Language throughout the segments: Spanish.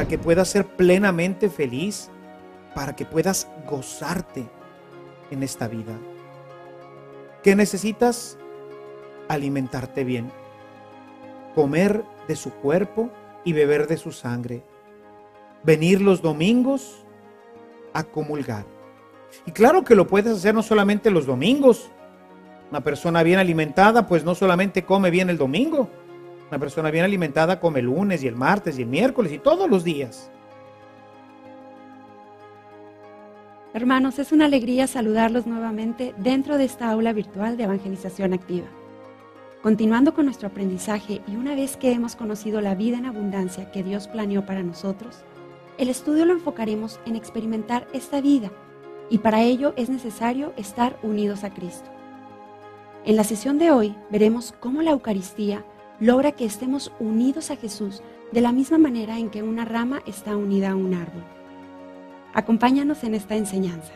que puedas ser plenamente feliz, para que puedas gozarte en esta vida. ¿Qué necesitas? Alimentarte bien, comer de su cuerpo y beber de su sangre, venir los domingos a comulgar. Y claro que lo puedes hacer no solamente los domingos. Una persona bien alimentada pues no solamente come bien el domingo. Una persona bien alimentada come el lunes y el martes y el miércoles y todos los días. Hermanos, es una alegría saludarlos nuevamente dentro de esta aula virtual de evangelización activa. Continuando con nuestro aprendizaje y una vez que hemos conocido la vida en abundancia que Dios planeó para nosotros, el estudio lo enfocaremos en experimentar esta vida y para ello es necesario estar unidos a Cristo. En la sesión de hoy veremos cómo la Eucaristía logra que estemos unidos a Jesús de la misma manera en que una rama está unida a un árbol. Acompáñanos en esta enseñanza.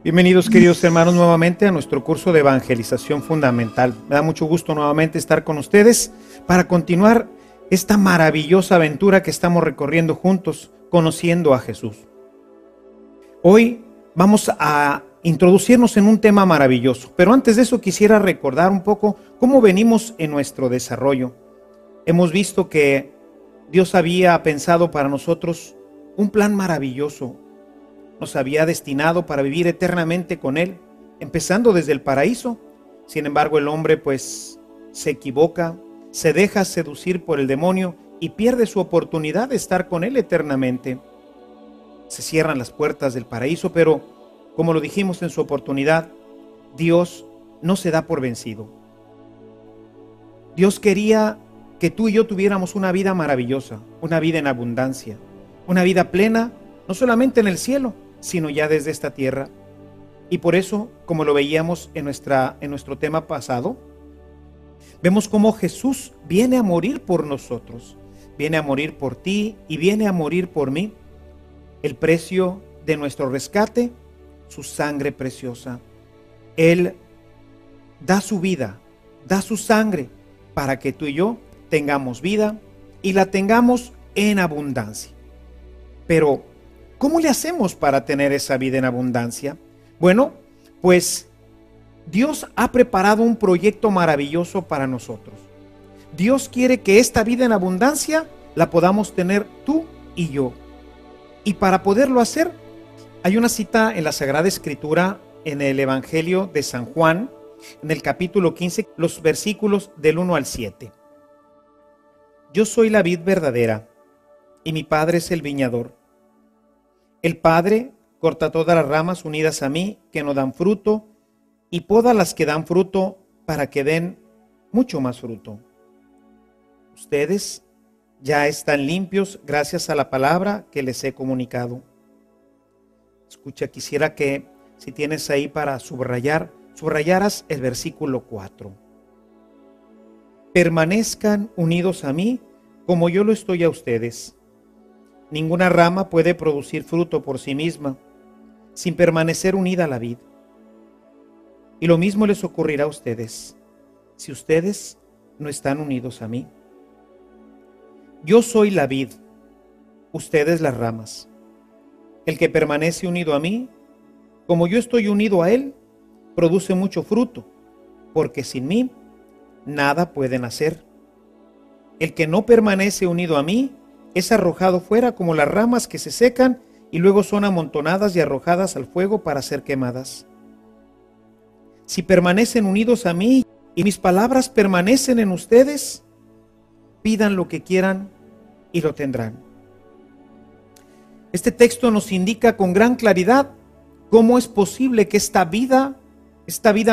Bienvenidos, queridos hermanos, nuevamente a nuestro curso de evangelización fundamental. Me da mucho gusto nuevamente estar con ustedes para continuar esta maravillosa aventura que estamos recorriendo juntos, conociendo a Jesús. Hoy vamos a introducirnos en un tema maravilloso, pero antes de eso quisiera recordar un poco cómo venimos en nuestro desarrollo. Hemos visto que Dios había pensado para nosotros un plan maravilloso. Nos había destinado para vivir eternamente con Él, empezando desde el paraíso. Sin embargo, el hombre pues se equivoca, se deja seducir por el demonio y pierde su oportunidad de estar con Él eternamente. Se cierran las puertas del paraíso, pero como lo dijimos en su oportunidad, Dios no se da por vencido. Dios quería que tú y yo tuviéramos una vida maravillosa, una vida en abundancia, una vida plena, no solamente en el cielo, sino ya desde esta tierra. Y por eso, como lo veíamos en nuestro tema pasado, vemos cómo Jesús viene a morir por nosotros, viene a morir por ti y viene a morir por mí. El precio de nuestro rescate, su sangre preciosa. Él da su vida, da su sangre para que tú y yo tengamos vida y la tengamos en abundancia. Pero ¿cómo le hacemos para tener esa vida en abundancia? Bueno, pues Dios ha preparado un proyecto maravilloso para nosotros. Dios quiere que esta vida en abundancia la podamos tener tú y yo. Y para poderlo hacer, hay una cita en la Sagrada Escritura, en el Evangelio de San Juan, en el capítulo 15, los versículos del 1 al 7. Yo soy la vid verdadera, y mi Padre es el viñador. El Padre corta todas las ramas unidas a mí que no dan fruto y poda las que dan fruto para que den mucho más fruto. Ustedes ya están limpios gracias a la palabra que les he comunicado. Escucha, quisiera que si tienes ahí para subrayaras el versículo 4. Permanezcan unidos a mí como yo lo estoy a ustedes. Ninguna rama puede producir fruto por sí misma, sin permanecer unida a la vid. Y lo mismo les ocurrirá a ustedes, si ustedes no están unidos a mí. Yo soy la vid, ustedes las ramas. El que permanece unido a mí, como yo estoy unido a él, produce mucho fruto, porque sin mí nada pueden hacer. El que no permanece unido a mí es arrojado fuera como las ramas que se secan y luego son amontonadas y arrojadas al fuego para ser quemadas. Si permanecen unidos a mí y mis palabras permanecen en ustedes, pidan lo que quieran y lo tendrán. Este texto nos indica con gran claridad cómo es posible que esta vida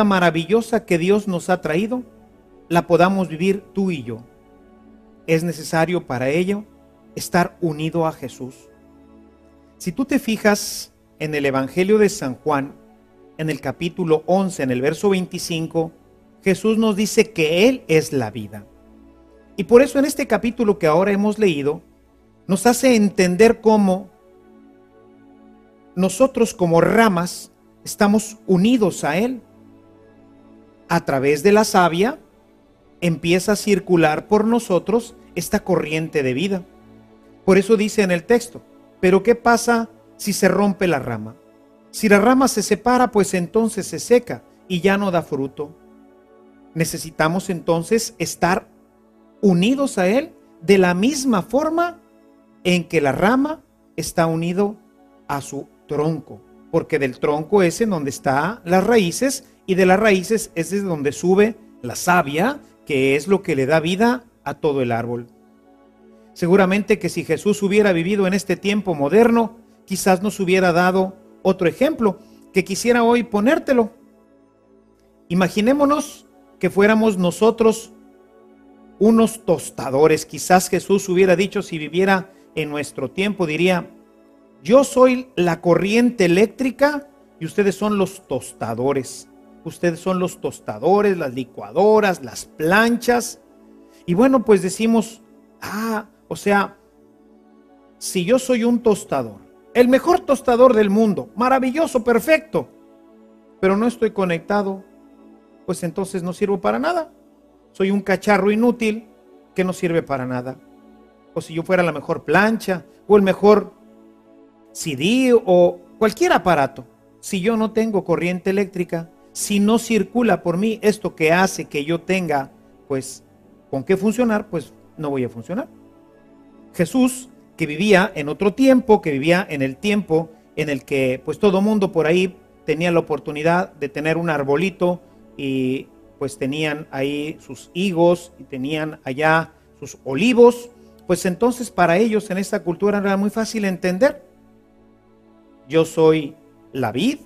maravillosa que Dios nos ha traído, la podamos vivir tú y yo. Es necesario para ello estar unido a Jesús. Si tú te fijas en el Evangelio de San Juan, en el capítulo 11, en el verso 25, Jesús nos dice que Él es la vida. Y por eso en este capítulo que ahora hemos leído, nos hace entender cómo nosotros como ramas estamos unidos a Él. A través de la savia empieza a circular por nosotros esta corriente de vida. Por eso dice en el texto, pero ¿qué pasa si se rompe la rama? Si la rama se separa, pues entonces se seca y ya no da fruto. Necesitamos entonces estar unidos a Él de la misma forma en que la rama está unido a su tronco, porque del tronco es en donde están las raíces y de las raíces es desde donde sube la savia, que es lo que le da vida a todo el árbol. Seguramente que si Jesús hubiera vivido en este tiempo moderno, quizás nos hubiera dado otro ejemplo que quisiera hoy ponértelo. Imaginémonos que fuéramos nosotros unos tostadores. Quizás Jesús hubiera dicho, si viviera en nuestro tiempo, diría: yo soy la corriente eléctrica y ustedes son los tostadores. Ustedes son los tostadores, las licuadoras, las planchas. Y bueno, pues decimos, o sea, si yo soy un tostador, el mejor tostador del mundo, maravilloso, perfecto, pero no estoy conectado, pues entonces no sirvo para nada. Soy un cacharro inútil que no sirve para nada. O si yo fuera la mejor plancha o el mejor CD o cualquier aparato, si yo no tengo corriente eléctrica, si no circula por mí esto que hace que yo tenga, pues, con qué funcionar, pues no voy a funcionar. Jesús, que vivía en otro tiempo, que vivía en el tiempo en el que pues todo mundo por ahí tenía la oportunidad de tener un arbolito y pues tenían ahí sus higos y tenían allá sus olivos, pues entonces para ellos en esta cultura era muy fácil entender. Yo soy la vid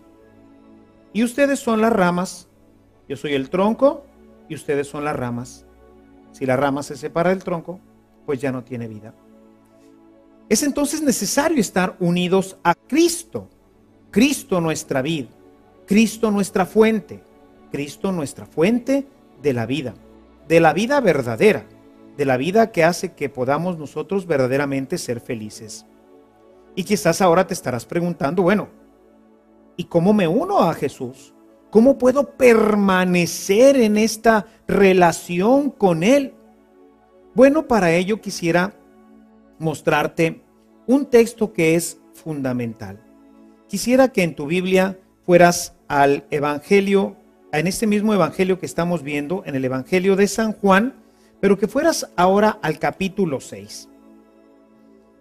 y ustedes son las ramas. Yo soy el tronco y ustedes son las ramas. Si la rama se separa del tronco, pues ya no tiene vida. Es entonces necesario estar unidos a Cristo. Cristo nuestra vid, Cristo nuestra fuente de la vida verdadera, de la vida que hace que podamos nosotros verdaderamente ser felices. Y quizás ahora te estarás preguntando, bueno, ¿y cómo me uno a Jesús? ¿Cómo puedo permanecer en esta relación con Él? Bueno, para ello quisiera mostrarte un texto que es fundamental. Quisiera que en tu Biblia fueras al Evangelio, en este mismo Evangelio que estamos viendo, en el Evangelio de San Juan, pero que fueras ahora al capítulo 6.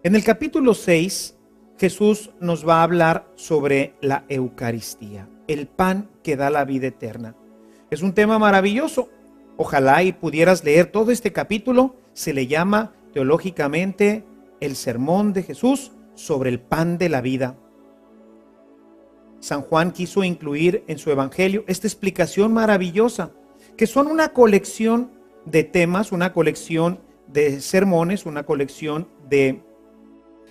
En el capítulo 6, Jesús nos va a hablar sobre la Eucaristía, el pan que da la vida eterna. Es un tema maravilloso. Ojalá y pudieras leer todo este capítulo. Se le llama teológicamente el sermón de Jesús sobre el pan de la vida. San Juan quiso incluir en su evangelio esta explicación maravillosa, que son una colección de temas, una colección de sermones, una colección de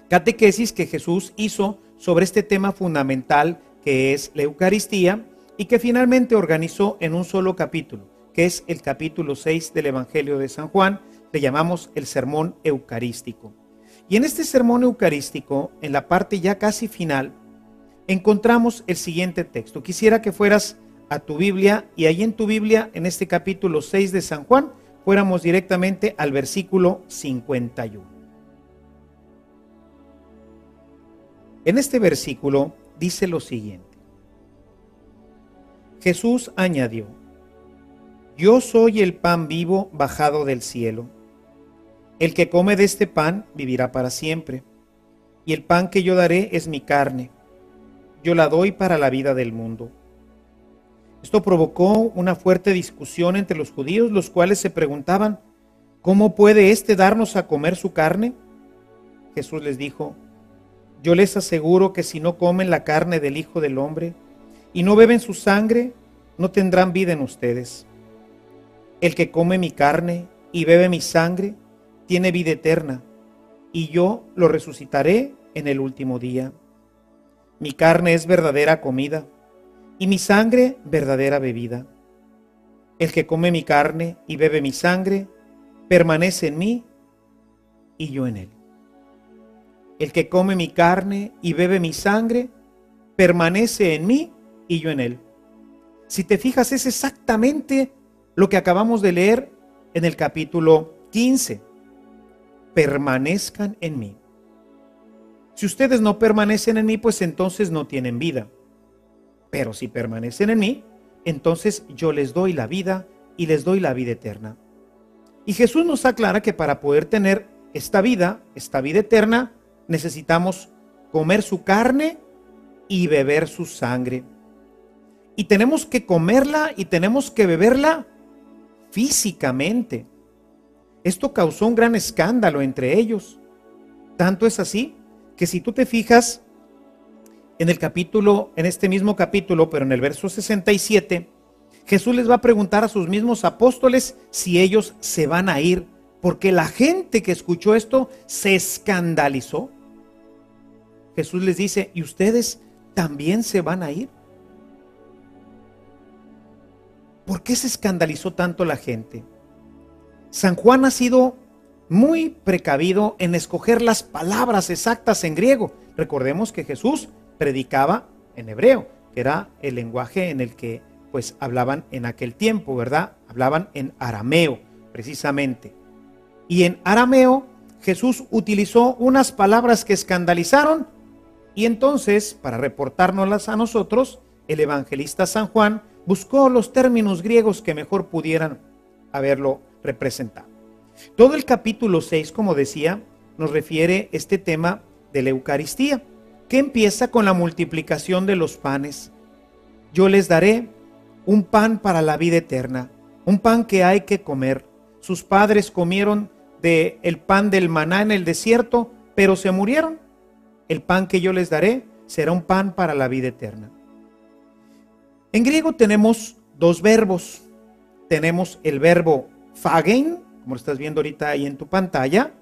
catequesis que Jesús hizo sobre este tema fundamental que es la Eucaristía y que finalmente organizó en un solo capítulo, que es el capítulo 6 del Evangelio de San Juan, le llamamos el sermón eucarístico. Y en este sermón eucarístico, en la parte ya casi final, encontramos el siguiente texto. Quisiera que fueras a tu Biblia y ahí en tu Biblia, en este capítulo 6 de San Juan, fuéramos directamente al versículo 51. En este versículo dice lo siguiente. Jesús añadió: Yo soy el pan vivo bajado del cielo. El que come de este pan vivirá para siempre, y el pan que yo daré es mi carne. Yo la doy para la vida del mundo. Esto provocó una fuerte discusión entre los judíos, los cuales se preguntaban: ¿cómo puede éste darnos a comer su carne? Jesús les dijo: Yo les aseguro que si no comen la carne del Hijo del Hombre y no beben su sangre, no tendrán vida en ustedes. El que come mi carne y bebe mi sangre tiene vida eterna, y yo lo resucitaré en el último día. Mi carne es verdadera comida, y mi sangre verdadera bebida. El que come mi carne y bebe mi sangre, permanece en mí, y yo en él. El que come mi carne y bebe mi sangre, permanece en mí, y yo en él. Si te fijas, es exactamente lo que acabamos de leer en el capítulo 15. Permanezcan en mí. Si ustedes no permanecen en mí, pues entonces no tienen vida. Pero si permanecen en mí, entonces yo les doy la vida y les doy la vida eterna. Y Jesús nos aclara que para poder tener esta vida eterna, necesitamos comer su carne y beber su sangre. Y tenemos que comerla y tenemos que beberla físicamente. Esto causó un gran escándalo entre ellos. Tanto es así que si tú te fijas en este mismo capítulo, pero en el verso 67, Jesús les va a preguntar a sus mismos apóstoles si ellos se van a ir, porque la gente que escuchó esto se escandalizó. Jesús les dice: ¿y ustedes también se van a ir? ¿Por qué se escandalizó tanto la gente? San Juan ha sido muy precavido en escoger las palabras exactas en griego. Recordemos que Jesús predicaba en hebreo, que era el lenguaje en el que pues hablaban en aquel tiempo, ¿verdad? Hablaban en arameo, precisamente. Y en arameo Jesús utilizó unas palabras que escandalizaron, y entonces, para reportárnoslas a nosotros, el evangelista San Juan buscó los términos griegos que mejor pudieran haberlo representado. Todo el capítulo 6, como decía, nos refiere este tema de la Eucaristía, que empieza con la multiplicación de los panes. Yo les daré un pan para la vida eterna, un pan que hay que comer. Sus padres comieron del pan del maná en el desierto, pero se murieron. El pan que yo les daré será un pan para la vida eterna. En griego tenemos dos verbos. Tenemos el verbo phagein, como lo estás viendo ahorita ahí en tu pantalla.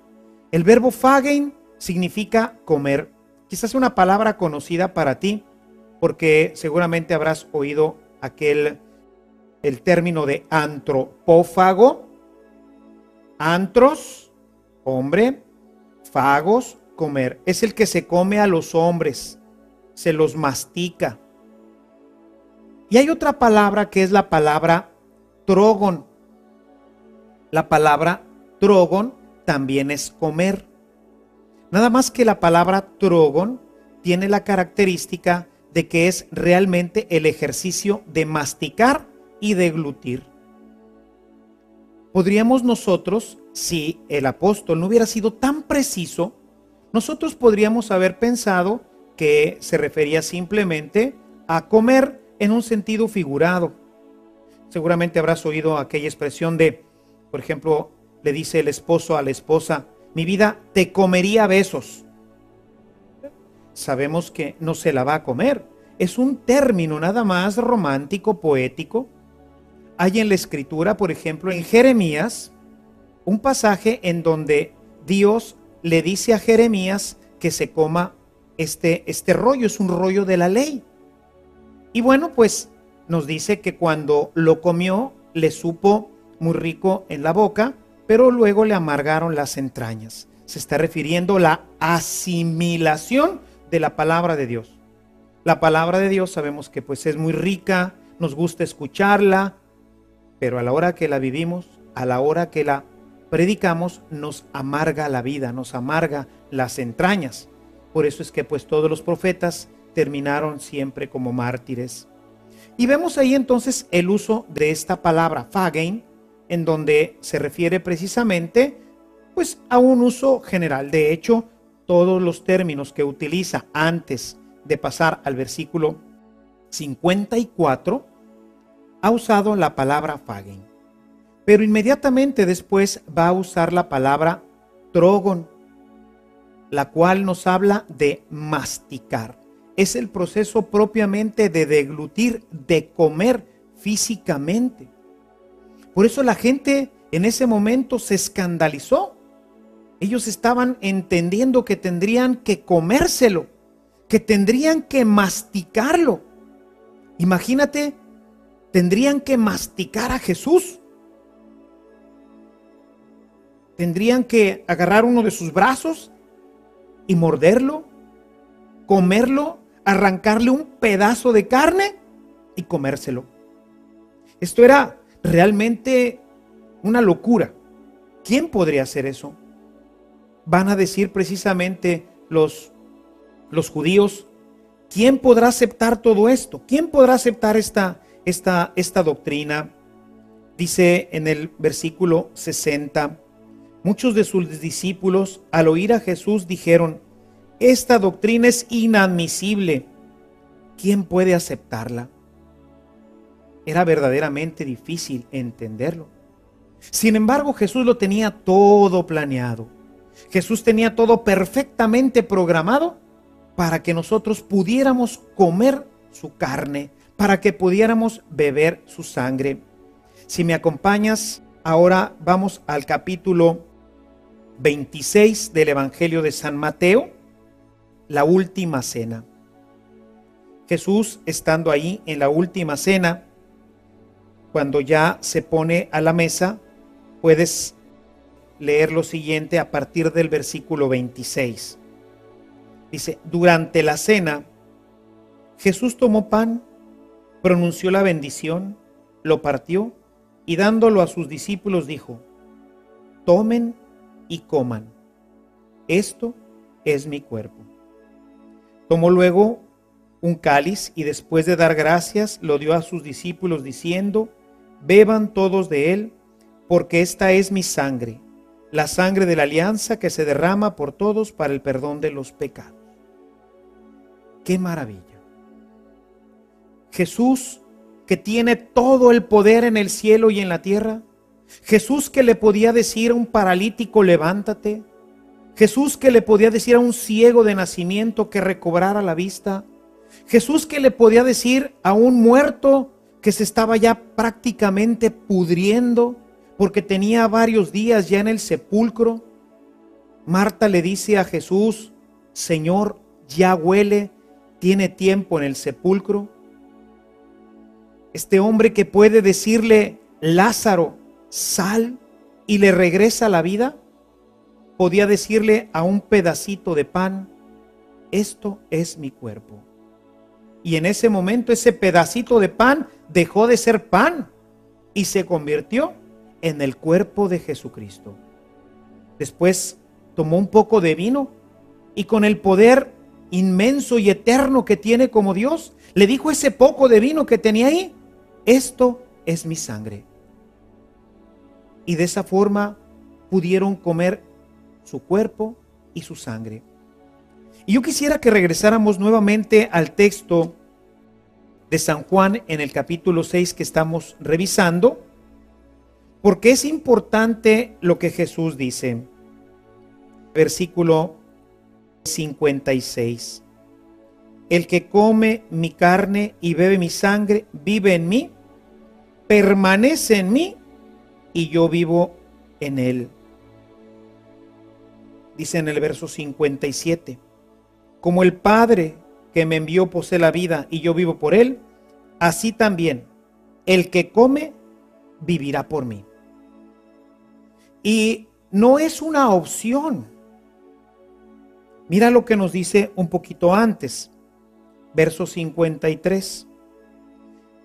El verbo phagein significa comer. Quizás sea una palabra conocida para ti, porque seguramente habrás oído el término de antropófago. Antros, hombre, fagos, comer. Es el que se come a los hombres, se los mastica. Y hay otra palabra que es la palabra trogon. La palabra trogon también es comer. Nada más que la palabra trogon tiene la característica de que es realmente el ejercicio de masticar y deglutir. Podríamos nosotros, si el apóstol no hubiera sido tan preciso, nosotros podríamos haber pensado que se refería simplemente a comer en un sentido figurado. Seguramente habrás oído aquella expresión de, por ejemplo, le dice el esposo a la esposa: mi vida, te comería a besos. Sabemos que no se la va a comer. Es un término nada más romántico, poético. Hay en la escritura, por ejemplo, en Jeremías, un pasaje en donde Dios le dice a Jeremías que se coma este rollo, es un rollo de la ley. Y bueno, pues nos dice que cuando lo comió le supo muy rico en la boca, pero luego le amargaron las entrañas. Se está refiriendo a la asimilación de la palabra de Dios. La palabra de Dios sabemos que pues es muy rica, nos gusta escucharla, pero a la hora que la vivimos, a la hora que la predicamos, nos amarga la vida, nos amarga las entrañas. Por eso es que pues todos los profetas terminaron siempre como mártires. Y vemos ahí entonces el uso de esta palabra phagein, en donde se refiere precisamente pues a un uso general. De hecho, todos los términos que utiliza antes de pasar al versículo 54, ha usado la palabra phagein. Pero inmediatamente después va a usar la palabra trogon, la cual nos habla de masticar. Es el proceso propiamente de deglutir, de comer físicamente. Por eso la gente en ese momento se escandalizó. Ellos estaban entendiendo que tendrían que comérselo, que tendrían que masticarlo. Imagínate, tendrían que masticar a Jesús. Tendrían que agarrar uno de sus brazos y morderlo, comerlo, arrancarle un pedazo de carne y comérselo. Esto era realmente una locura. ¿Quién podría hacer eso? Van a decir precisamente los judíos, ¿quién podrá aceptar todo esto? ¿Quién podrá aceptar esta doctrina? Dice en el versículo 60, muchos de sus discípulos al oír a Jesús dijeron, esta doctrina es inadmisible. ¿Quién puede aceptarla? Era verdaderamente difícil entenderlo. Sin embargo, Jesús lo tenía todo planeado. Jesús tenía todo perfectamente programado para que nosotros pudiéramos comer su carne, para que pudiéramos beber su sangre. Si me acompañas, ahora vamos al capítulo 26 del Evangelio de San Mateo, la última cena. Jesús, estando ahí en la última cena, cuando ya se pone a la mesa, puedes leer lo siguiente a partir del versículo 26. Dice, durante la cena, Jesús tomó pan, pronunció la bendición, lo partió y dándolo a sus discípulos dijo, tomen y coman, esto es mi cuerpo. Tomó luego un cáliz y después de dar gracias lo dio a sus discípulos diciendo, beban todos de él, porque esta es mi sangre, la sangre de la alianza que se derrama por todos para el perdón de los pecados. ¡Qué maravilla! Jesús, que tiene todo el poder en el cielo y en la tierra. Jesús, que le podía decir a un paralítico, levántate. Jesús, que le podía decir a un ciego de nacimiento que recobrara la vista. Jesús, que le podía decir a un muerto que se estaba ya prácticamente pudriendo porque tenía varios días ya en el sepulcro. Marta le dice a Jesús, Señor, ya huele, tiene tiempo en el sepulcro. Este hombre que puede decirle, Lázaro, sal, y le regresa la vida, podía decirle a un pedacito de pan, esto es mi cuerpo. Y en ese momento ese pedacito de pan dejó de ser pan y se convirtió en el cuerpo de Jesucristo. Después tomó un poco de vino y con el poder inmenso y eterno que tiene como Dios, le dijo ese poco de vino que tenía ahí, esto es mi sangre. Y de esa forma pudieron comer su cuerpo y su sangre. Y yo quisiera que regresáramos nuevamente al texto de San Juan en el capítulo 6 que estamos revisando, porque es importante lo que Jesús dice. Versículo 56. El que come mi carne y bebe mi sangre, vive en mí, permanece en mí y yo vivo en él. Dice en el verso 57, como el Padre que me envió posee la vida y yo vivo por él, así también el que come vivirá por mí. Y no es una opción. Mira lo que nos dice un poquito antes, verso 53.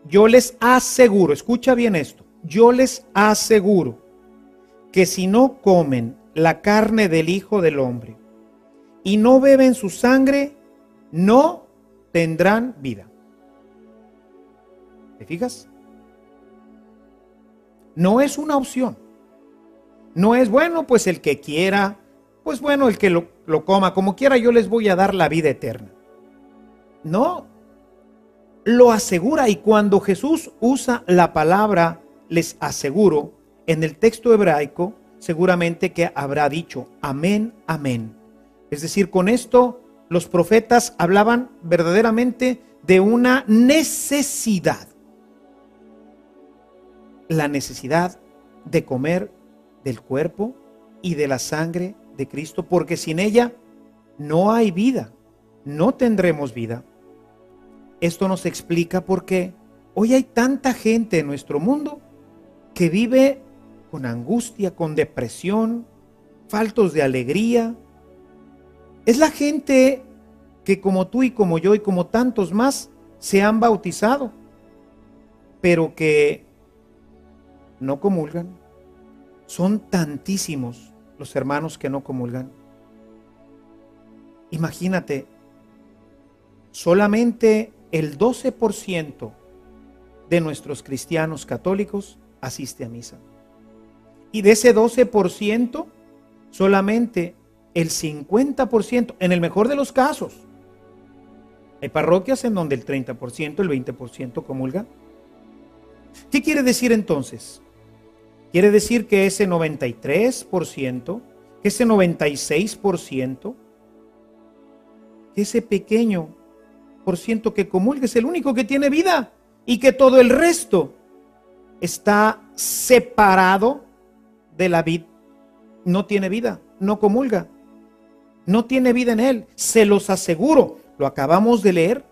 Yo les aseguro, escucha bien esto, yo les aseguro que si no comen la carne del Hijo del Hombre y no beben su sangre, no tendrán vida. ¿Te fijas? No es una opción. No es, bueno, pues el que quiera, pues bueno, el que lo coma, como quiera, yo les voy a dar la vida eterna. No, lo asegura. Y cuando Jesús usa la palabra, les aseguro, en el texto hebraico, seguramente que habrá dicho, amén, amén. Es decir, con esto los profetas hablaban verdaderamente de una necesidad. La necesidad de comer del cuerpo y de la sangre de Cristo, porque sin ella no hay vida, no tendremos vida. Esto nos explica por qué hoy hay tanta gente en nuestro mundo que vive con angustia, con depresión, faltos de alegría. Es la gente que como tú y como yo y como tantos más se han bautizado, pero que no comulgan. Son tantísimos los hermanos que no comulgan. Imagínate, solamente el 12% de nuestros cristianos católicos asiste a misa. Y de ese 12%, solamente el 50%, en el mejor de los casos. Hay parroquias en donde el 30%, el 20% comulga. ¿Qué quiere decir entonces? Quiere decir que ese 93%, que ese 96%, que ese pequeño por ciento que comulga es el único que tiene vida y que todo el resto está separado de la vida. No tiene vida, no comulga, no tiene vida en él. Se los aseguro, lo acabamos de leer.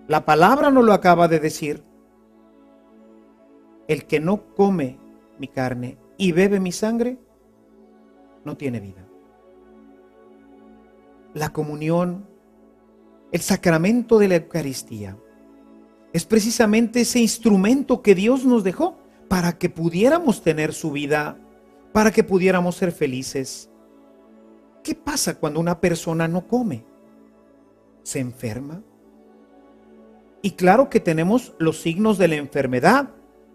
La palabra nos lo acaba de decir. El que no come mi carne y bebe mi sangre, no tiene vida. La comunión, el sacramento de la Eucaristía, es precisamente ese instrumento que Dios nos dejó para que pudiéramos tener su vida, para que pudiéramos ser felices. ¿Qué pasa cuando una persona no come? ¿Se enferma? Y claro que tenemos los signos de la enfermedad.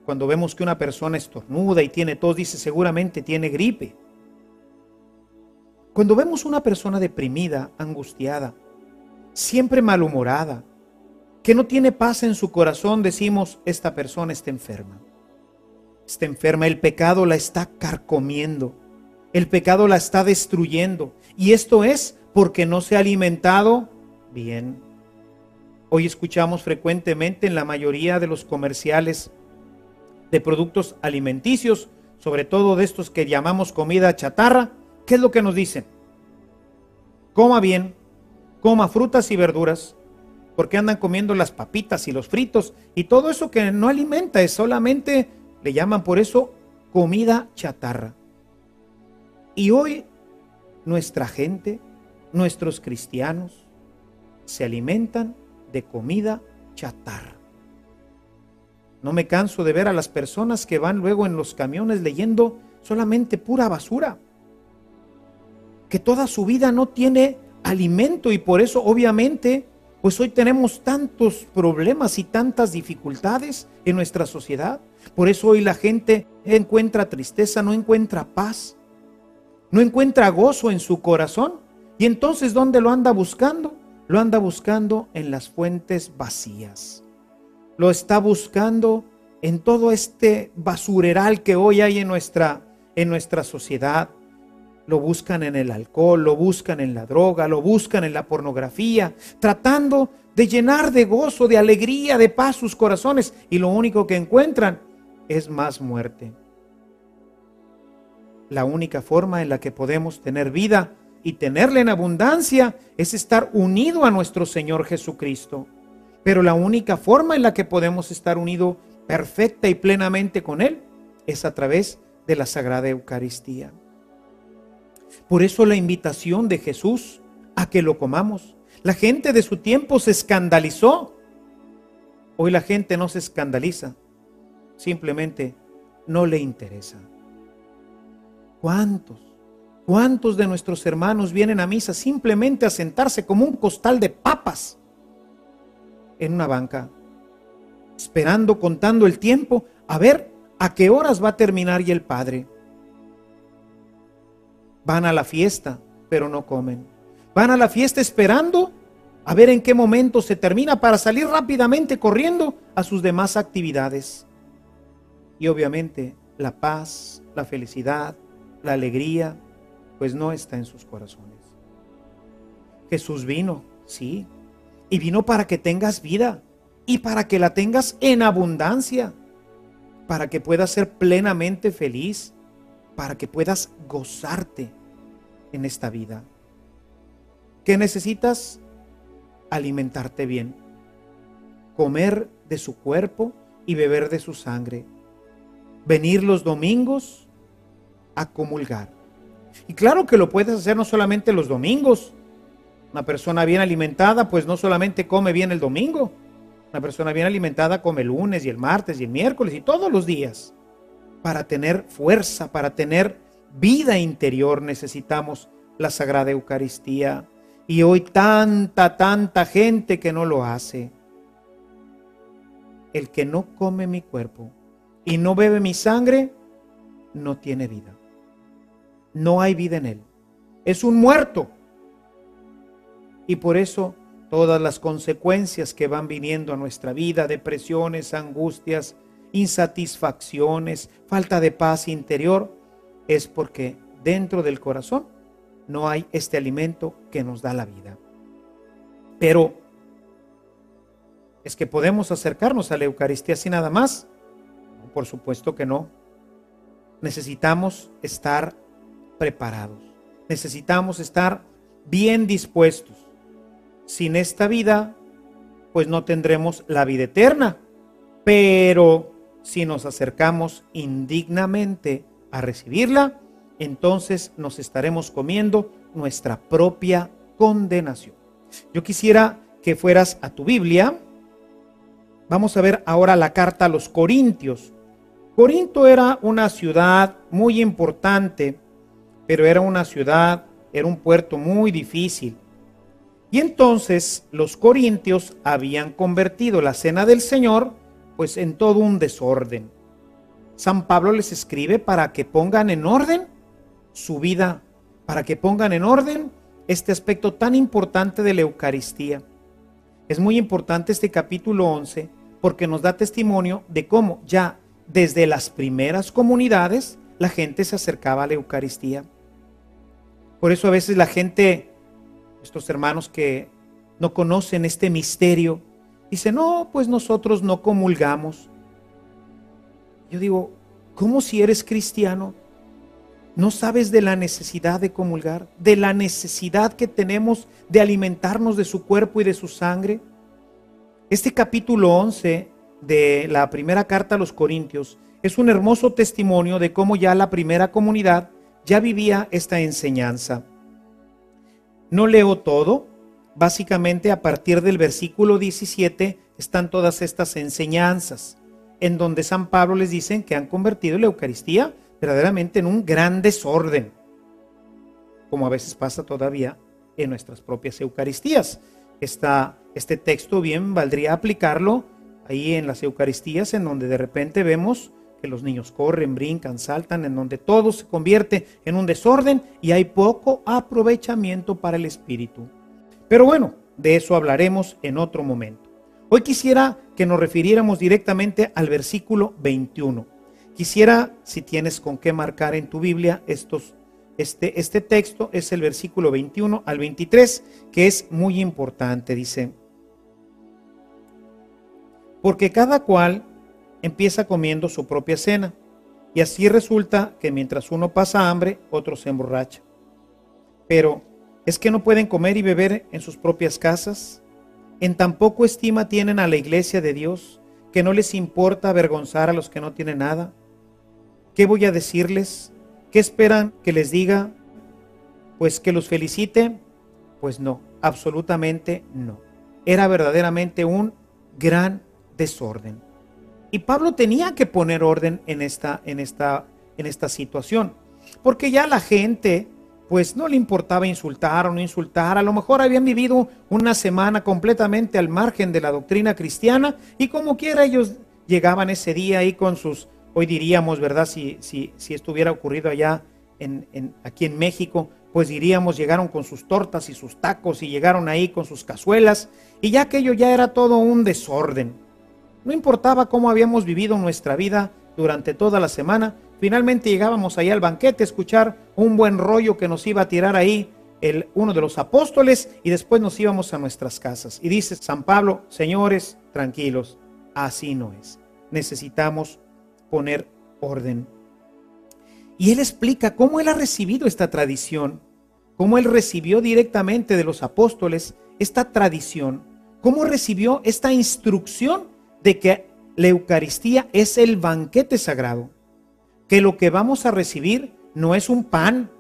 Cuando vemos que una persona estornuda y tiene tos, dice seguramente tiene gripe. Cuando vemos una persona deprimida, angustiada, siempre malhumorada, que no tiene paz en su corazón, decimos, esta persona está enferma. Está enferma, el pecado la está carcomiendo, el pecado la está destruyendo. Y esto es porque no se ha alimentado bien. Hoy escuchamos frecuentemente en la mayoría de los comerciales de productos alimenticios, sobre todo de estos que llamamos comida chatarra, ¿qué es lo que nos dicen? Coma bien, coma frutas y verduras, porque andan comiendo las papitas y los fritos y todo eso que no alimenta, es solamente, le llaman por eso, comida chatarra. Y hoy nuestra gente, nuestros cristianos, se alimentan de comida chatarra. No me canso de ver a las personas que van luego en los camiones leyendo solamente pura basura, que toda su vida no tiene alimento y por eso obviamente pues hoy tenemos tantos problemas y tantas dificultades en nuestra sociedad. Por eso hoy la gente encuentra tristeza, no encuentra paz, no encuentra gozo en su corazón. Y entonces ¿dónde lo anda buscando? Lo anda buscando en las fuentes vacías. Lo está buscando en todo este basureral que hoy hay en nuestra sociedad. Lo buscan en el alcohol, lo buscan en la droga, lo buscan en la pornografía, tratando de llenar de gozo, de alegría, de paz sus corazones. Y lo único que encuentran es más muerte. La única forma en la que podemos tener vida y tenerla en abundancia es estar unido a nuestro Señor Jesucristo. Pero la única forma en la que podemos estar unidos perfecta y plenamente con Él es a través de la Sagrada Eucaristía. Por eso la invitación de Jesús a que lo comamos. La gente de su tiempo se escandalizó. Hoy la gente no se escandaliza, simplemente no le interesa. ¿Cuántos de nuestros hermanos vienen a misa simplemente a sentarse como un costal de papas en una banca, esperando, contando el tiempo, a ver a qué horas va a terminar y el Padre? Van a la fiesta, pero no comen. Van a la fiesta esperando a ver en qué momento se termina para salir rápidamente corriendo a sus demás actividades. Y obviamente la paz, la felicidad, la alegría, pues no está en sus corazones. Jesús vino, sí, y vino para que tengas vida y para que la tengas en abundancia, para que puedas ser plenamente feliz, para que puedas gozarte en esta vida. ¿Qué necesitas? Alimentarte bien, comer de su cuerpo y beber de su sangre, venir los domingos a comulgar. Y claro que lo puedes hacer no solamente los domingos. Una persona bien alimentada pues no solamente come bien el domingo. Una persona bien alimentada come el lunes y el martes y el miércoles y todos los días. Para tener fuerza, para tener vida interior necesitamos la Sagrada Eucaristía. Y hoy tanta gente que no lo hace. El que no come mi cuerpo y no bebe mi sangre, no tiene vida. No hay vida en él. Es un muerto. Y por eso todas las consecuencias que van viniendo a nuestra vida, depresiones, angustias, insatisfacciones, falta de paz interior, es porque dentro del corazón no hay este alimento que nos da la vida. Pero, ¿es que podemos acercarnos a la Eucaristía así nada más? Por supuesto que no. Necesitamos estar preparados. Necesitamos estar bien dispuestos. Sin esta vida, pues no tendremos la vida eterna. Pero si nos acercamos indignamente a recibirla, entonces nos estaremos comiendo nuestra propia condenación. Yo quisiera que fueras a tu Biblia. Vamos a ver ahora la carta a los Corintios. Corinto era una ciudad muy importante, pero era una ciudad, era un puerto muy difícil. Y entonces los corintios habían convertido la cena del Señor pues en todo un desorden. San Pablo les escribe para que pongan en orden su vida, para que pongan en orden este aspecto tan importante de la Eucaristía. Es muy importante este capítulo 11 porque nos da testimonio de cómo ya desde las primeras comunidades la gente se acercaba a la Eucaristía. Por eso a veces la gente, estos hermanos que no conocen este misterio, dicen, no, pues nosotros no comulgamos. Yo digo, ¿cómo si eres cristiano no sabes de la necesidad de comulgar? De la necesidad que tenemos de alimentarnos de su cuerpo y de su sangre. Este capítulo 11 de la primera carta a los Corintios es un hermoso testimonio de cómo ya la primera comunidad ya vivía esta enseñanza. No leo todo, básicamente a partir del versículo 17 están todas estas enseñanzas, en donde San Pablo les dice que han convertido la Eucaristía verdaderamente en un gran desorden, como a veces pasa todavía en nuestras propias Eucaristías. Este texto bien valdría aplicarlo ahí en las Eucaristías, en donde de repente vemos que los niños corren, brincan, saltan, en donde todo se convierte en un desorden y hay poco aprovechamiento para el espíritu. Pero bueno, de eso hablaremos en otro momento. Hoy quisiera que nos refiriéramos directamente al versículo 21. Quisiera, si tienes con qué marcar en tu Biblia este texto, es el versículo 21 al 23, que es muy importante. Dice, porque cada cual empieza comiendo su propia cena, y así resulta que mientras uno pasa hambre, otro se emborracha. Pero, ¿es que no pueden comer y beber en sus propias casas? En tan poco estima tienen a la iglesia de Dios, que no les importa avergonzar a los que no tienen nada. ¿Qué voy a decirles? ¿Qué esperan que les diga? Pues que los felicite. Pues no, absolutamente no. Era verdaderamente un gran desorden. Y Pablo tenía que poner orden en esta situación, porque ya la gente pues no le importaba insultar o no insultar. A lo mejor habían vivido una semana completamente al margen de la doctrina cristiana, y como quiera ellos llegaban ese día ahí con sus, hoy diríamos, ¿verdad? Si esto hubiera ocurrido allá aquí en México, pues diríamos, llegaron con sus tortas y sus tacos y llegaron ahí con sus cazuelas, y ya aquello ya era todo un desorden. No importaba cómo habíamos vivido nuestra vida durante toda la semana, finalmente llegábamos ahí al banquete a escuchar un buen rollo que nos iba a tirar ahí uno de los apóstoles, y después nos íbamos a nuestras casas. Y dice San Pablo: señores, tranquilos, así no es. Necesitamos poner orden. Y él explica cómo él ha recibido esta tradición, cómo él recibió directamente de los apóstoles esta tradición, cómo recibió esta instrucción de que la Eucaristía es el banquete sagrado, que lo que vamos a recibir no es un pan,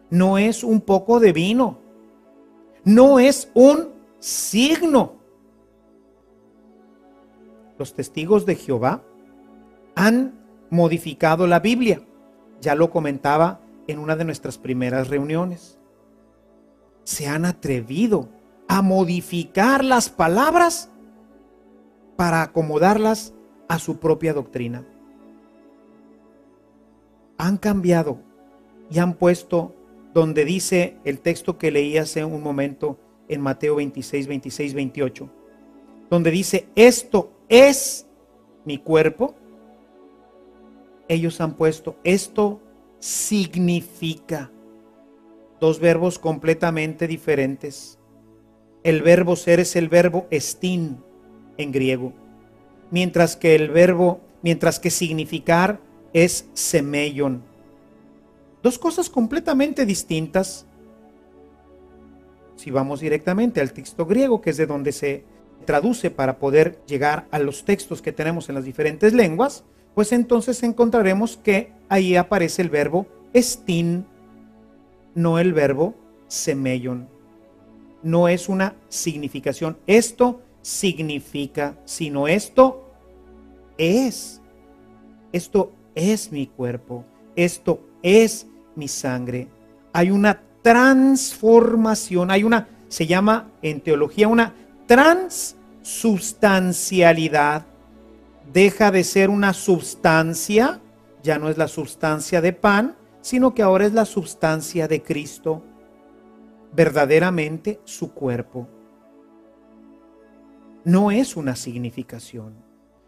no es un poco de vino, no es un signo. Los testigos de Jehová han modificado la Biblia. Ya lo comentaba en una de nuestras primeras reuniones. Se han atrevido a modificar las palabras para acomodarlas a su propia doctrina. Han cambiado y han puesto donde dice el texto que leí hace un momento en Mateo 26, 26, 28, donde dice: esto es mi cuerpo. Ellos han puesto: esto significa. Dos verbos completamente diferentes. El verbo ser es el verbo estin en griego, mientras que significar es semeion. Dos cosas completamente distintas. Si vamos directamente al texto griego, que es de donde se traduce para poder llegar a los textos que tenemos en las diferentes lenguas, pues entonces encontraremos que ahí aparece el verbo estin, no el verbo semeion. No es una significación. Esto significa, sino esto es. Esto es mi cuerpo. Esto es mi sangre. Hay una transformación, se llama en teología una transubstancialidad. Deja de ser una substancia, ya no es la substancia de pan, sino que ahora es la substancia de Cristo, verdaderamente su cuerpo. No es una significación.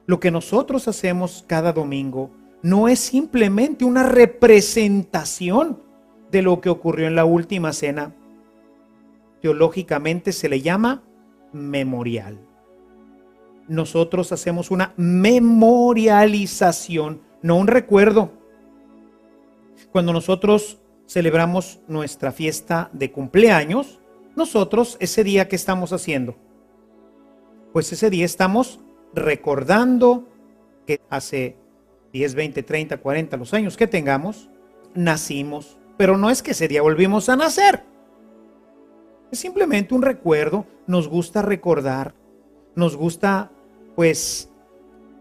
Lo que nosotros hacemos cada domingo no es simplemente una representación de lo que ocurrió en la última cena. Teológicamente se le llama memorial. Nosotros hacemos una memorialización, no un recuerdo. Cuando nosotros celebramos nuestra fiesta de cumpleaños, nosotros ese día, ¿qué estamos haciendo? Pues ese día estamos recordando que hace 10, 20, 30, 40, los años que tengamos, nacimos. Pero no es que ese día volvimos a nacer. Es simplemente un recuerdo. Nos gusta recordar. Nos gusta, pues,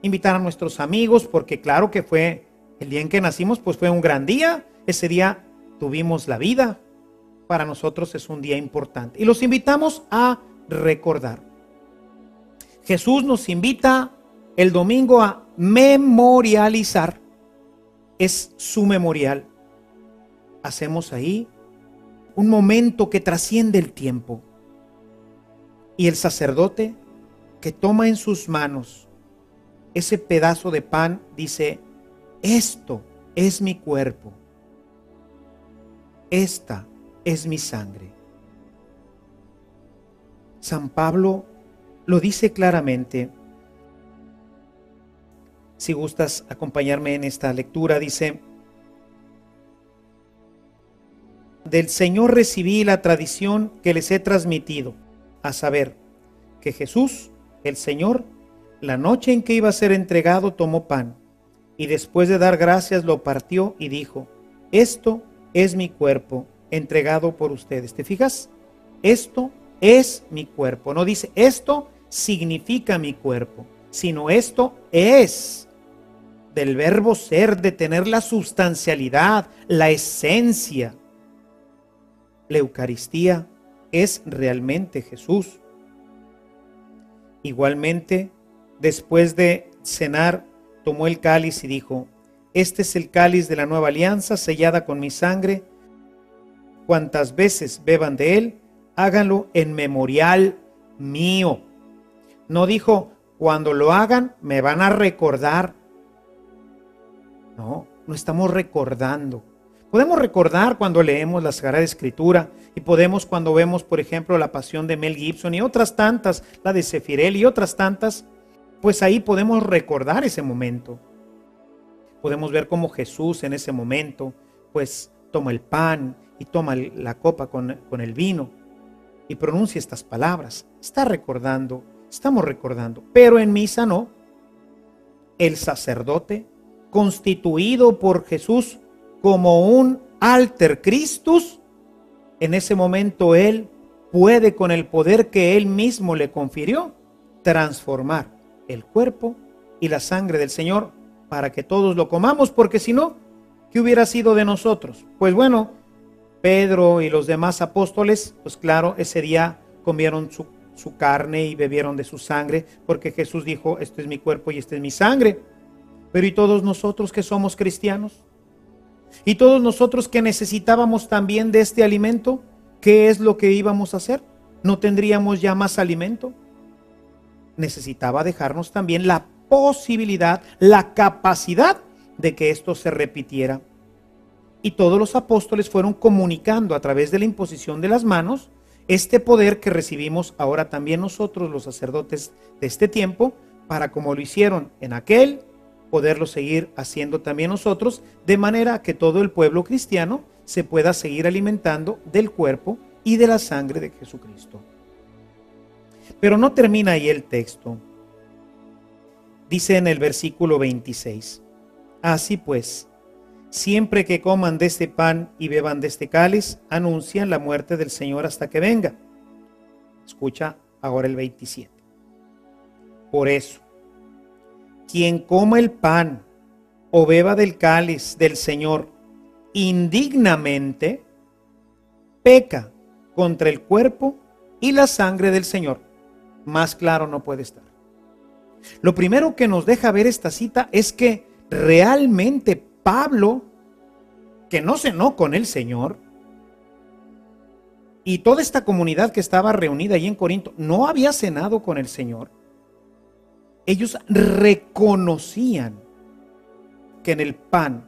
invitar a nuestros amigos, porque claro que fue el día en que nacimos, pues fue un gran día. Ese día tuvimos la vida. Para nosotros es un día importante. Y los invitamos a recordar. Jesús nos invita el domingo a memorializar. Es su memorial. Hacemos ahí un momento que trasciende el tiempo. Y el sacerdote que toma en sus manos ese pedazo de pan dice: esto es mi cuerpo. Esta es mi sangre. San Pablo lo dice claramente. Si gustas acompañarme en esta lectura, dice: del Señor recibí la tradición que les he transmitido, a saber, que Jesús, el Señor, la noche en que iba a ser entregado, tomó pan, y después de dar gracias lo partió y dijo: esto es mi cuerpo entregado por ustedes. ¿Te fijas? Esto es mi cuerpo. No dice esto significa mi cuerpo, sino esto es, del verbo ser, de tener la sustancialidad, la esencia. La Eucaristía es realmente Jesús. Igualmente, después de cenar, tomó el cáliz y dijo: este es el cáliz de la nueva alianza sellada con mi sangre. Cuantas veces beban de él, háganlo en memorial mío. No dijo: cuando lo hagan me van a recordar. No, no estamos recordando. Podemos recordar cuando leemos la Sagrada Escritura y podemos cuando vemos, por ejemplo, la Pasión de Mel Gibson y otras tantas, la de Sefirel y otras tantas, pues ahí podemos recordar ese momento. Podemos ver cómo Jesús en ese momento, pues toma el pan y toma la copa con el vino y pronuncia estas palabras. Está recordando, estamos recordando, pero en misa no. El sacerdote, constituido por Jesús como un alter Christus, en ese momento él puede, con el poder que él mismo le confirió, transformar el cuerpo y la sangre del Señor para que todos lo comamos, porque si no, ¿qué hubiera sido de nosotros? Pues bueno, Pedro y los demás apóstoles, pues claro, ese día comieron su carne y bebieron de su sangre, porque Jesús dijo: este es mi cuerpo y esta es mi sangre. Pero ¿y todos nosotros que somos cristianos? ¿Y todos nosotros que necesitábamos también de este alimento? ¿Qué es lo que íbamos a hacer? ¿No tendríamos ya más alimento? Necesitaba dejarnos también la posibilidad, la capacidad de que esto se repitiera. Y todos los apóstoles fueron comunicando a través de la imposición de las manos este poder que recibimos ahora también nosotros, los sacerdotes de este tiempo, para, como lo hicieron en aquel, poderlo seguir haciendo también nosotros, de manera que todo el pueblo cristiano se pueda seguir alimentando del cuerpo y de la sangre de Jesucristo. Pero no termina ahí el texto. Dice en el versículo 26: así pues, siempre que coman de este pan y beban de este cáliz, anuncian la muerte del Señor hasta que venga. Escucha ahora el 27. Por eso, quien coma el pan o beba del cáliz del Señor indignamente, peca contra el cuerpo y la sangre del Señor. Más claro no puede estar. Lo primero que nos deja ver esta cita es que realmente Pablo, que no cenó con el Señor, y toda esta comunidad que estaba reunida allí en Corinto, no había cenado con el Señor. Ellos reconocían que en el pan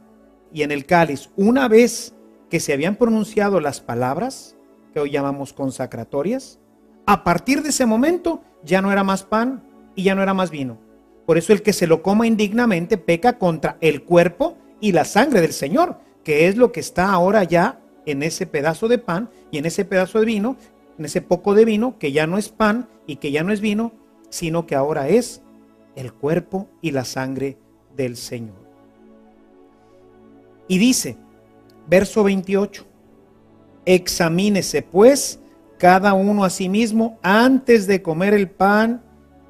y en el cáliz, una vez que se habían pronunciado las palabras, que hoy llamamos consacratorias, a partir de ese momento ya no era más pan y ya no era más vino. Por eso el que se lo coma indignamente peca contra el cuerpo y la sangre del Señor, que es lo que está ahora ya en ese pedazo de pan y en ese pedazo de vino, en ese poco de vino que ya no es pan y que ya no es vino, sino que ahora es el cuerpo y la sangre del Señor. Y dice, verso 28, examínese pues cada uno a sí mismo antes de comer el pan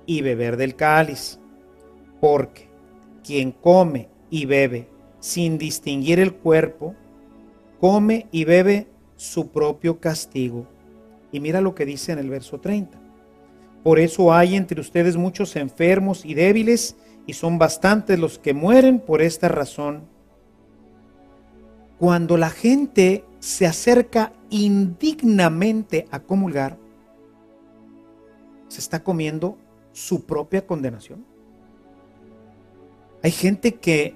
y beber del cáliz, porque quien come y bebe sin distinguir el cuerpo, come y bebe su propio castigo. Y mira lo que dice en el verso 30. Por eso hay entre ustedes muchos enfermos y débiles, y son bastantes los que mueren por esta razón. Cuando la gente se acerca indignamente a comulgar, se está comiendo su propia condenación. Hay gente que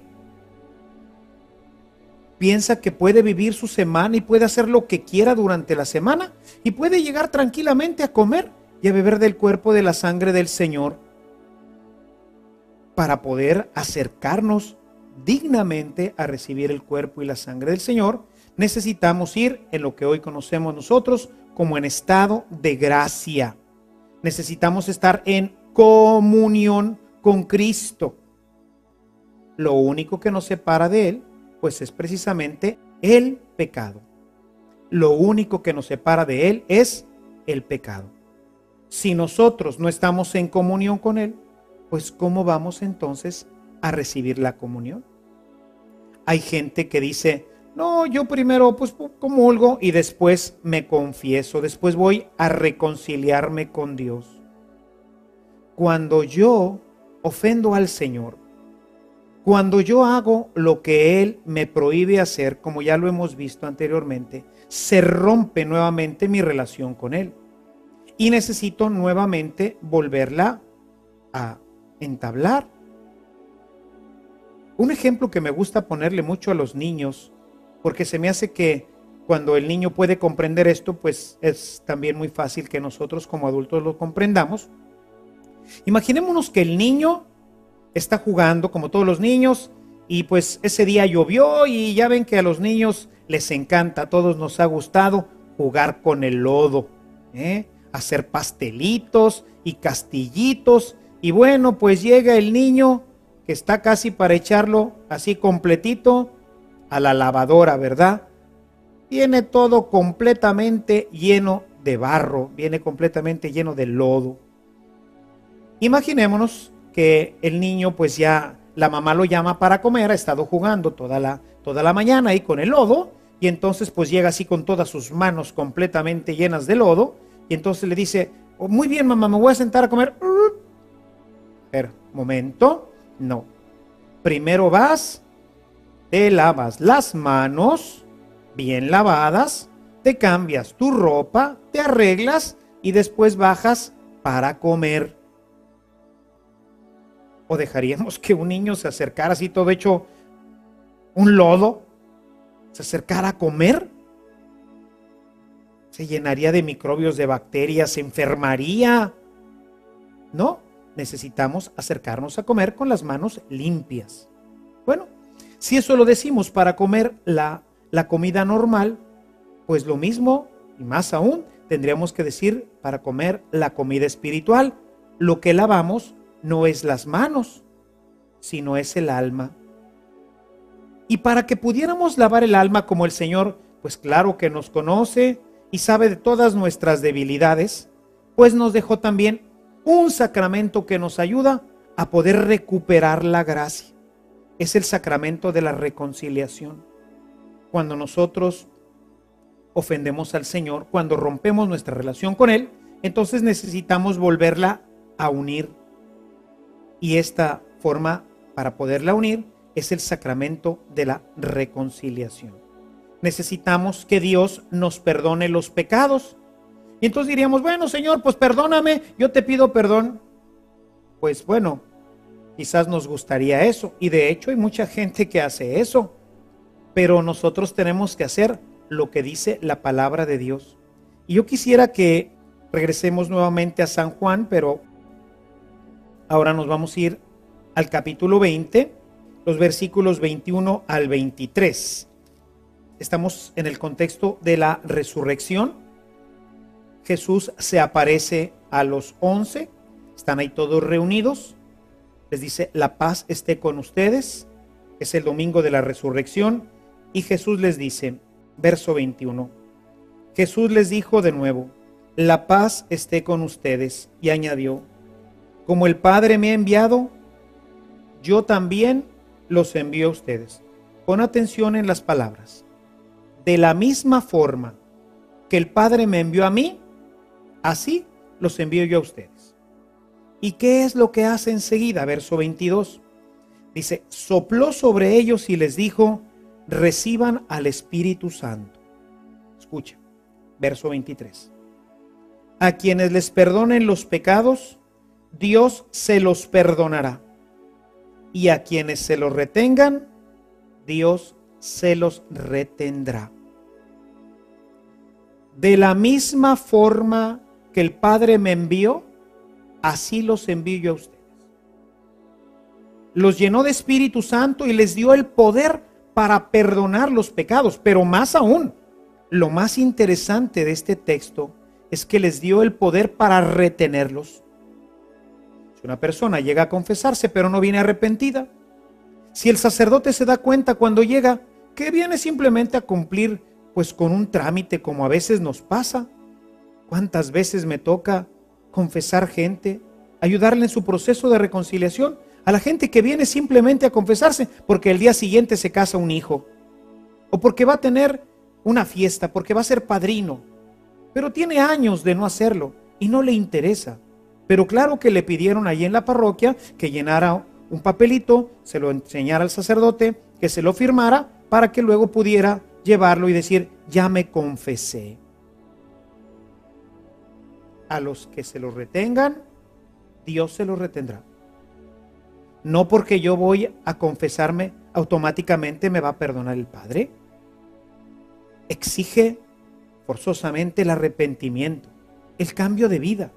piensa que puede vivir su semana y puede hacer lo que quiera durante la semana y puede llegar tranquilamente a comer y a beber del cuerpo de la sangre del Señor. Para poder acercarnos dignamente a recibir el cuerpo y la sangre del Señor, necesitamos ir en lo que hoy conocemos nosotros como en estado de gracia. Necesitamos estar en comunión con Cristo. Lo único que nos separa de Él, pues es precisamente el pecado. Lo único que nos separa de Él es el pecado. Si nosotros no estamos en comunión con Él, pues ¿cómo vamos entonces a recibir la comunión? Hay gente que dice, no, yo primero pues comulgo y después me confieso, después voy a reconciliarme con Dios. Cuando yo ofendo al Señor, cuando yo hago lo que Él me prohíbe hacer, como ya lo hemos visto anteriormente, se rompe nuevamente mi relación con Él y necesito nuevamente volverla a entablar. Un ejemplo que me gusta ponerle mucho a los niños, porque se me hace que cuando el niño puede comprender esto, pues es también muy fácil que nosotros como adultos lo comprendamos. Imaginémonos que el niño está jugando como todos los niños y pues ese día llovió y ya ven que a los niños les encanta, a todos nos ha gustado jugar con el lodo, hacer pastelitos y castillitos. Y bueno, pues llega el niño que está casi para echarlo así completito a la lavadora, ¿verdad? Viene todo completamente lleno de barro, viene completamente lleno de lodo. Imaginémonos que el niño pues ya la mamá lo llama para comer, ha estado jugando toda la mañana ahí con el lodo y entonces pues llega así con todas sus manos completamente llenas de lodo y entonces le dice, oh, muy bien mamá, me voy a sentar a comer. Pero, momento, no. Primero vas, te lavas las manos bien lavadas, te cambias tu ropa, te arreglas y después bajas para comer. ¿O dejaríamos que un niño se acercara así todo hecho un lodo? ¿Se acercara a comer? Se llenaría de microbios, de bacterias, se enfermaría. No, necesitamos acercarnos a comer con las manos limpias. Bueno, si eso lo decimos para comer la comida normal, pues lo mismo y más aún tendríamos que decir para comer la comida espiritual. Lo que lavamos no es las manos, sino es el alma. Y para que pudiéramos lavar el alma como el Señor, pues claro que nos conoce y sabe de todas nuestras debilidades, pues nos dejó también un sacramento que nos ayuda a poder recuperar la gracia. Es el sacramento de la reconciliación. Cuando nosotros ofendemos al Señor, cuando rompemos nuestra relación con Él, entonces necesitamos volverla a unir. Y esta forma para poderla unir es el sacramento de la reconciliación. Necesitamos que Dios nos perdone los pecados. Y entonces diríamos, bueno Señor, pues perdóname, yo te pido perdón. Pues bueno, quizás nos gustaría eso. Y de hecho hay mucha gente que hace eso. Pero nosotros tenemos que hacer lo que dice la palabra de Dios. Y yo quisiera que regresemos nuevamente a San Juan, pero ahora nos vamos a ir al capítulo 20, los versículos 21 al 23. Estamos en el contexto de la resurrección. Jesús se aparece a los 11, están ahí todos reunidos. Les dice, la paz esté con ustedes. Es el domingo de la resurrección. Y Jesús les dice, verso 21, Jesús les dijo de nuevo, la paz esté con ustedes. Y añadió, como el Padre me ha enviado, yo también los envío a ustedes. Pon atención en las palabras. De la misma forma que el Padre me envió a mí, así los envío yo a ustedes. ¿Y qué es lo que hace enseguida? Verso 22. Dice, sopló sobre ellos y les dijo, reciban al Espíritu Santo. Escucha, verso 23. A quienes les perdonen los pecados, Dios se los perdonará. Y a quienes se los retengan, Dios se los retendrá. De la misma forma que el Padre me envió, así los envío yo a ustedes. Los llenó de Espíritu Santo y les dio el poder para perdonar los pecados. Pero más aún, lo más interesante de este texto es que les dio el poder para retenerlos. Si una persona llega a confesarse pero no viene arrepentida, Si el sacerdote se da cuenta cuando llega que viene simplemente a cumplir pues con un trámite, como a veces nos pasa. ¿Cuántas veces me toca confesar gente, ayudarle en su proceso de reconciliación a la gente que viene simplemente a confesarse porque el día siguiente se casa un hijo, o porque va a tener una fiesta, porque va a ser padrino, pero tiene años de no hacerlo y no le interesa? Pero claro que le pidieron allí en la parroquia que llenara un papelito, se lo enseñara al sacerdote, que se lo firmara para que luego pudiera llevarlo y decir, ya me confesé. A los que se lo retengan, Dios se lo retendrá. No porque yo voy a confesarme, automáticamente me va a perdonar el Padre. Exige forzosamente el arrepentimiento, el cambio de vida,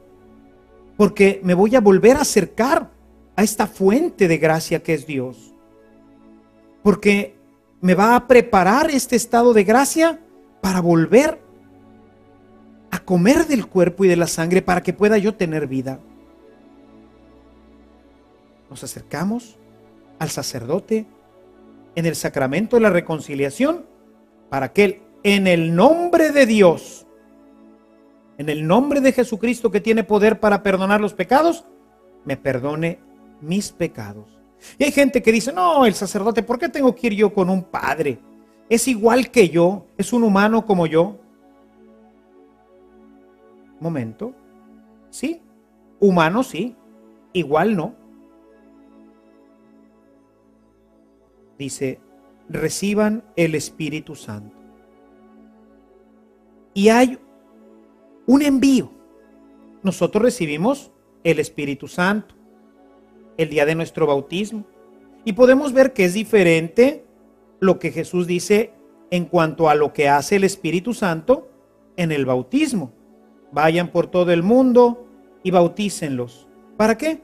porque me voy a volver a acercar a esta fuente de gracia que es Dios, porque me va a preparar este estado de gracia para volver a comer del cuerpo y de la sangre para que pueda yo tener vida. Nos acercamos al sacerdote en el sacramento de la reconciliación para que Él, en el nombre de Dios, en el nombre de Jesucristo que tiene poder para perdonar los pecados, me perdone mis pecados. Y hay gente que dice, no, el sacerdote, ¿por qué tengo que ir yo con un padre? Es igual que yo, es un humano como yo. Momento, sí, humano sí, igual no. Dice, reciban el Espíritu Santo. Y hay un envío. Nosotros recibimos el Espíritu Santo el día de nuestro bautismo. Y podemos ver que es diferente lo que Jesús dice en cuanto a lo que hace el Espíritu Santo en el bautismo. Vayan por todo el mundo y bautícenlos. ¿Para qué?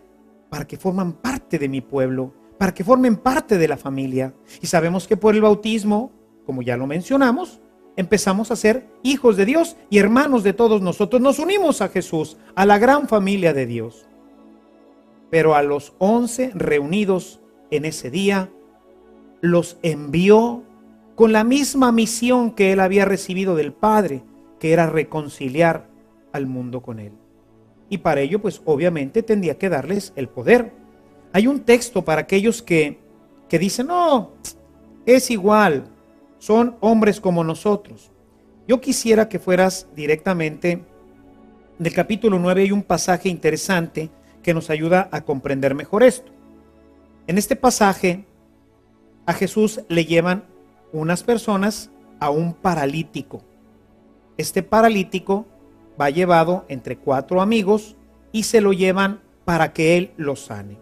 Para que forman parte de mi pueblo, para que formen parte de la familia. Y sabemos que por el bautismo, como ya lo mencionamos, empezamos a ser hijos de Dios y hermanos de todos nosotros. Nos unimos a Jesús, a la gran familia de Dios. Pero a los 11 reunidos en ese día, los envió con la misma misión que él había recibido del Padre, que era reconciliar al mundo con él. Y para ello, pues obviamente tendría que darles el poder. Hay un texto para aquellos que dicen, no, es igual, son hombres como nosotros. Yo quisiera que fueras directamente del capítulo 9, hay un pasaje interesante que nos ayuda a comprender mejor esto. En este pasaje, a Jesús le llevan unas personas a un paralítico. Este paralítico va llevado entre 4 amigos y se lo llevan para que él lo sane.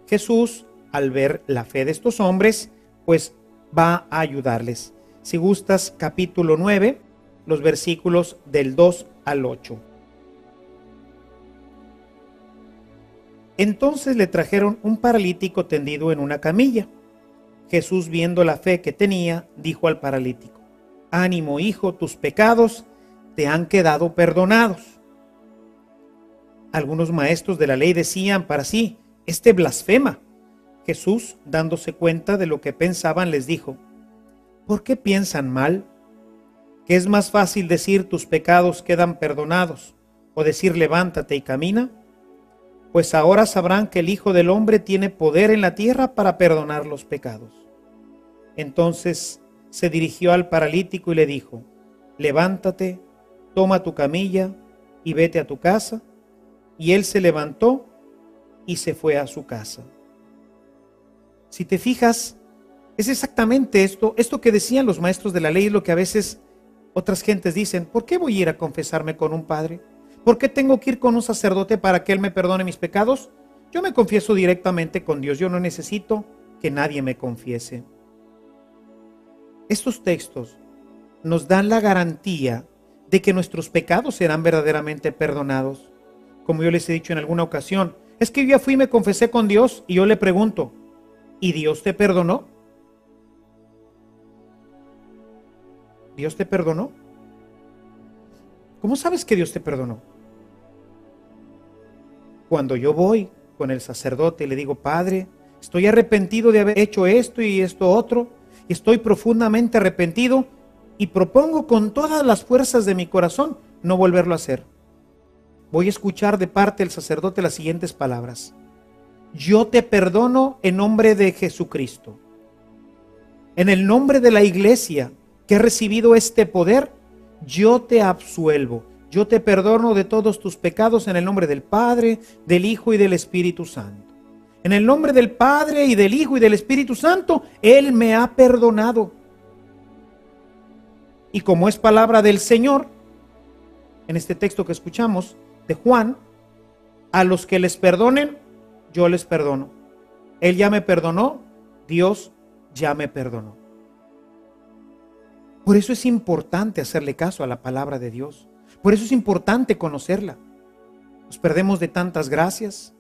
Jesús, al ver la fe de estos hombres, pues va a ayudarles. Si gustas, capítulo 9, los versículos del 2 al 8. Entonces le trajeron un paralítico tendido en una camilla. Jesús, viendo la fe que tenía, dijo al paralítico, ánimo, hijo, tus pecados te han quedado perdonados. Algunos maestros de la ley decían para sí, este blasfema. Jesús, dándose cuenta de lo que pensaban, les dijo, ¿por qué piensan mal? ¿Que es más fácil decir tus pecados quedan perdonados o decir levántate y camina? Pues ahora sabrán que el Hijo del Hombre tiene poder en la tierra para perdonar los pecados. Entonces se dirigió al paralítico y le dijo, levántate, toma tu camilla y vete a tu casa. Y él se levantó y se fue a su casa. Si te fijas, es exactamente esto que decían los maestros de la ley, lo que a veces otras gentes dicen, ¿por qué voy a ir a confesarme con un padre? ¿Por qué tengo que ir con un sacerdote para que él me perdone mis pecados? Yo me confieso directamente con Dios, yo no necesito que nadie me confiese. Estos textos nos dan la garantía de que nuestros pecados serán verdaderamente perdonados. Como yo les he dicho en alguna ocasión, es que yo ya fui y me confesé con Dios y yo le pregunto, ¿y Dios te perdonó? ¿Dios te perdonó? ¿Cómo sabes que Dios te perdonó? Cuando yo voy con el sacerdote y le digo, Padre, Estoy arrepentido de haber hecho esto y esto otro. Y estoy profundamente arrepentido y propongo con todas las fuerzas de mi corazón no volverlo a hacer. Voy a escuchar de parte del sacerdote las siguientes palabras. Yo te perdono en nombre de Jesucristo. En el nombre de la iglesia que ha recibido este poder, yo te absuelvo. Yo te perdono de todos tus pecados en el nombre del Padre, del Hijo y del Espíritu Santo. En el nombre del Padre y del Hijo y del Espíritu Santo, Él me ha perdonado. Y como es palabra del Señor, en este texto que escuchamos de Juan, a los que les perdonen, yo les perdono. Él ya me perdonó, Dios ya me perdonó. Por eso es importante hacerle caso a la palabra de Dios. Por eso es importante conocerla. Nos perdemos de tantas gracias,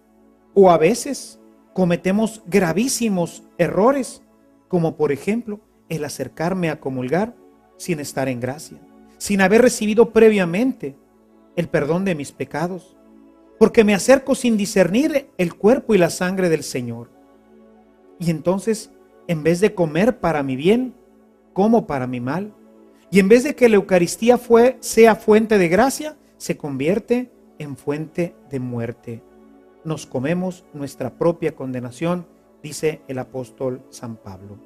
o a veces cometemos gravísimos errores, como por ejemplo el acercarme a comulgar sin estar en gracia, sin haber recibido previamente el perdón de mis pecados, porque me acerco sin discernir el cuerpo y la sangre del Señor. Y entonces, en vez de comer para mi bien, como para mi mal. Y en vez de que la Eucaristía sea fuente de gracia, se convierte en fuente de muerte. Nos comemos nuestra propia condenación, dice el apóstol San Pablo.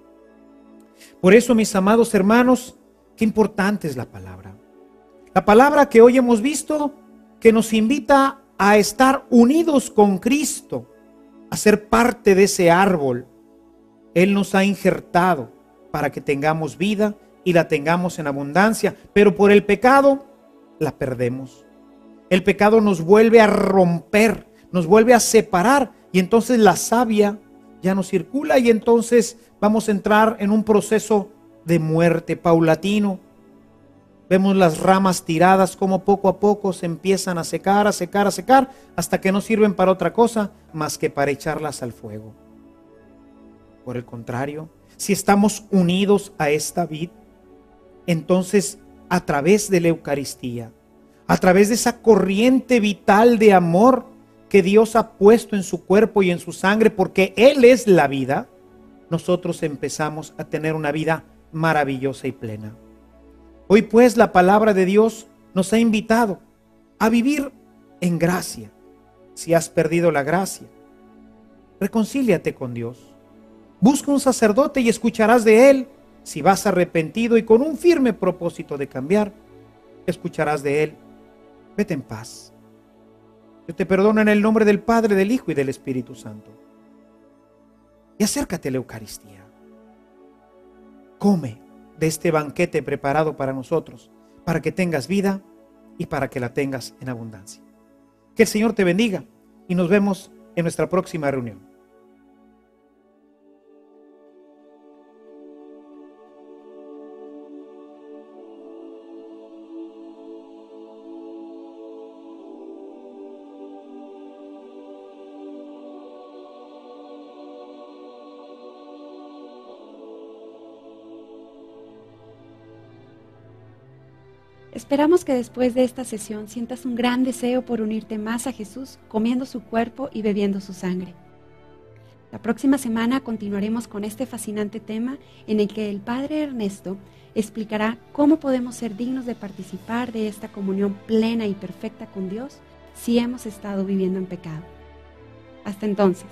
Por eso, mis amados hermanos, qué importante es la palabra. La palabra que hoy hemos visto, que nos invita a estar unidos con Cristo, a ser parte de ese árbol. Él nos ha injertado para que tengamos vida y la tengamos en abundancia, pero por el pecado la perdemos. El pecado nos vuelve a romper, nos vuelve a separar, y entonces la savia ya no circula, y entonces vamos a entrar en un proceso de muerte paulatino. Vemos las ramas tiradas como poco a poco se empiezan a secar, hasta que no sirven para otra cosa más que para echarlas al fuego. Por el contrario, si estamos unidos a esta vid, entonces a través de la Eucaristía, a través de esa corriente vital de amor que Dios ha puesto en su cuerpo y en su sangre, porque Él es la vida, nosotros empezamos a tener una vida maravillosa y plena. Hoy pues la palabra de Dios nos ha invitado a vivir en gracia. Si has perdido la gracia, reconcíliate con Dios. Busca un sacerdote y escucharás de él. Si vas arrepentido y con un firme propósito de cambiar, escucharás de él. Vete en paz. Yo te perdono en el nombre del Padre, del Hijo y del Espíritu Santo. Y acércate a la Eucaristía. Come de este banquete preparado para nosotros, para que tengas vida y para que la tengas en abundancia. Que el Señor te bendiga y nos vemos en nuestra próxima reunión. Esperamos que después de esta sesión sientas un gran deseo por unirte más a Jesús, comiendo su cuerpo y bebiendo su sangre. La próxima semana continuaremos con este fascinante tema en el que el Padre Ernesto explicará cómo podemos ser dignos de participar de esta comunión plena y perfecta con Dios si hemos estado viviendo en pecado. Hasta entonces.